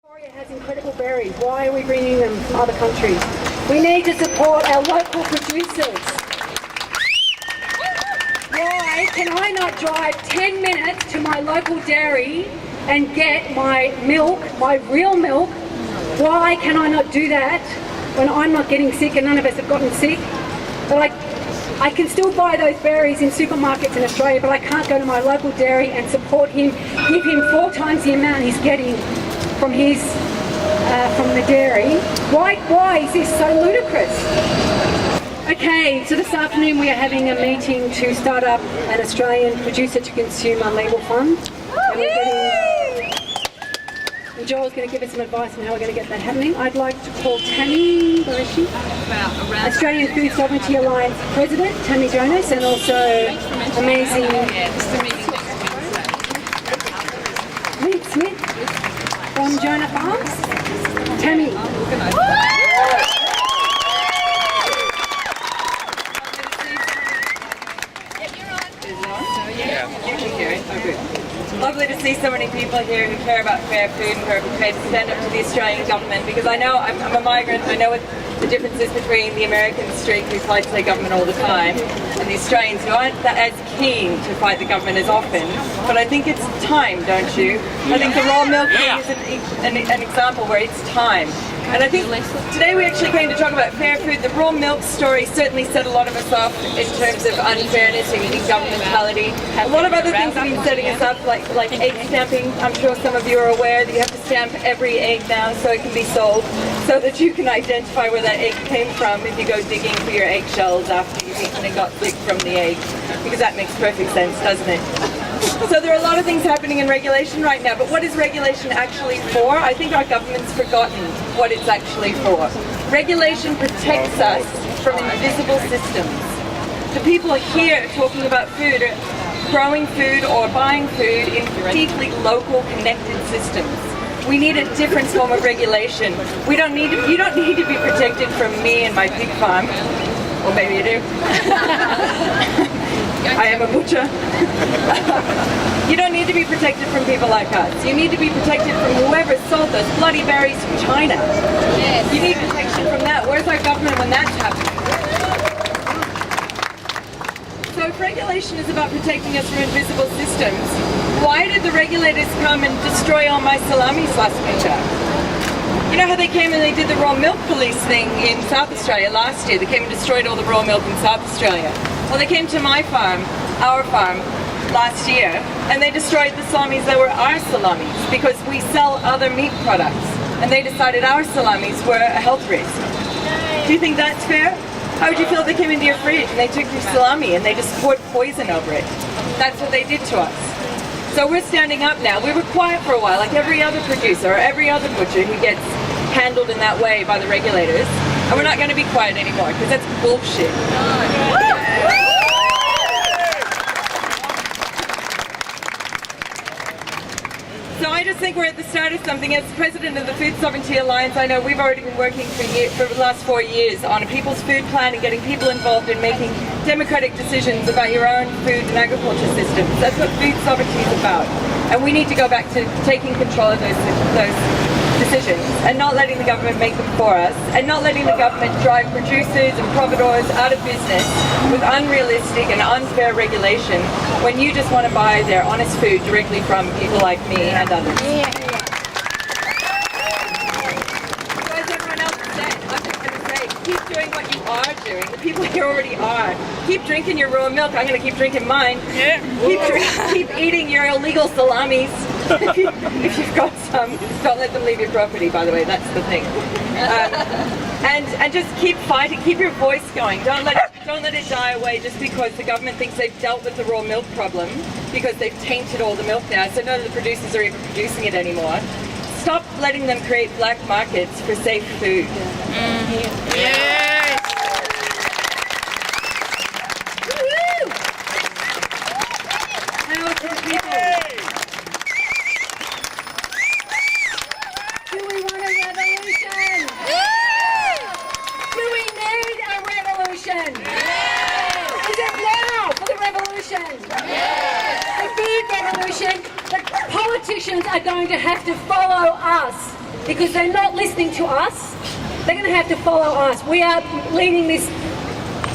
Victoria has incredible berries. Why are we bringing them from other countries? We need to support our local producers. Why can I not drive 10 minutes to my local dairy and get my milk, my real milk? Why can I not do that when I'm not getting sick and none of us have gotten sick? But I can still buy those berries in supermarkets in Australia, but I can't go to my local dairy and support him, give him 4 times the amount he's getting from his from the dairy. Why is this so ludicrous? Okay, so this afternoon we are having a meeting to start up an Australian producer to consumer legal fund. And Joel's going to give us some advice on how we're going to get that happening. I'd like to call Tammi, where is she? Australian Food Sovereignty Alliance President, Tammi Jonas, and also amazing Lee Smith from Jonah Farms. Tammi. Lovely to see so many people here who care about fair food and who are prepared to stand up to the Australian government, because I know I'm a migrant. I know what the differences between the American streak who fights their government all the time and the Australians who aren't that as keen to fight the government as often. But I think it's time, don't you? I think the raw milk thing is an example where it's time. And I think today we actually came to talk about fair food. The raw milk story certainly set a lot of us off in terms of unfairness and governmentality. A lot of other things have been setting us up, like egg stamping. I'm sure some of you are aware that you have to stamp every egg now so it can be sold, so that you can identify where that egg came from if you go digging for your eggshells after you've eaten and got sick from the egg, because that makes perfect sense, doesn't it? So there are a lot of things happening in regulation right now, but what is regulation actually for? I think our government's forgotten what it's actually for. Regulation protects us from invisible systems. The people here talking about food are growing food or buying food in deeply local connected systems. We need a different form of regulation. You don't need to be protected from me and my pig farm. Or maybe you do. I am a butcher. You don't need to be protected from people like us. You need to be protected from whoever sold those bloody berries from China. Yes. You need protection from that. Where's our government when that's happening? So if regulation is about protecting us from invisible systems, why did the regulators come and destroy all my salamis last winter? You know how they came and they did the raw milk police thing in South Australia last year? They came and destroyed all the raw milk in South Australia. Well, they came to my farm, our farm, last year, and they destroyed the salamis that were our salamis, because we sell other meat products, and they decided our salamis were a health risk. Do you think that's fair? How would you feel if they came into your fridge and they took your salami and they just poured poison over it? That's what they did to us. So we're standing up now. We were quiet for a while, like every other producer or every other butcher who gets handled in that way by the regulators, and we're not going to be quiet anymore, because that's bullshit. So I just think we're at the start of something. As president of the Food Sovereignty Alliance, I know we've already been working for the last 4 years on a people's food plan and getting people involved in making democratic decisions about your own food and agriculture systems. That's what food sovereignty is about. And we need to go back to taking control of those decisions and not letting the government make them for us, and not letting the government drive producers and providores out of business with unrealistic and unfair regulation when you just want to buy their honest food directly from people like me and others. So as everyone else has said, I'm just going to say, keep doing what you are doing. The people here already are. Keep drinking your raw milk. I'm going to keep drinking mine. Yeah. Keep eating your illegal salamis. If you've got some, don't let them leave your property, by the way, that's the thing. And just keep fighting, keep your voice going. Don't let it die away just because the government thinks they've dealt with the raw milk problem, because they've tainted all the milk now, so none of the producers are even producing it anymore. Stop letting them create black markets for safe food. Yes! Woo-hoo! Now to the people. Do we want a revolution? Do we need a revolution? Is it now for the revolution? The food revolution, the politicians are going to have to follow us. because they're not listening to us. They're going to have to follow us. We are leading this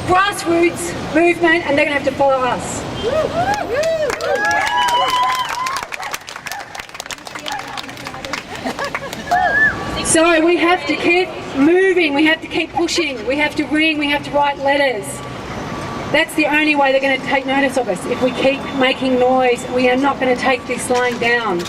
grassroots movement and they're going to have to follow us. So we have to keep moving, we have to keep pushing, we have to ring, we have to write letters. That's the only way they're going to take notice of us. If we keep making noise, we are not going to take this lying down.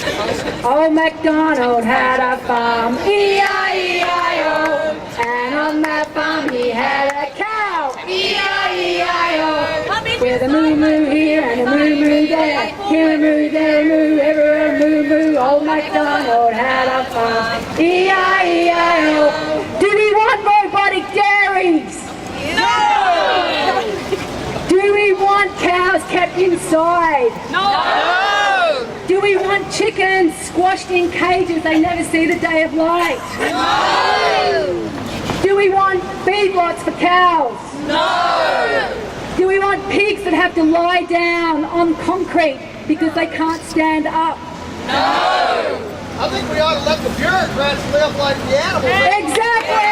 Old MacDonald had a farm, E-I-E-I-O, and on that farm he had a cow, E-I-E-I-O, with a moo-moo here and a moo-moo there, here a moo, there a moo, everywhere a moo-moo. Old MacDonald had a farm, E-I-E-I-O. Do we want robotic dairies? No! Do we want cows kept inside? No! Do we want chickens squashed in cages they never see the day of light? No! Do we want feedlots for cows? No! Do we want pigs that have to lie down on concrete because they can't stand up? No! I think we ought to let the bureaucrats live like the animals. Exactly!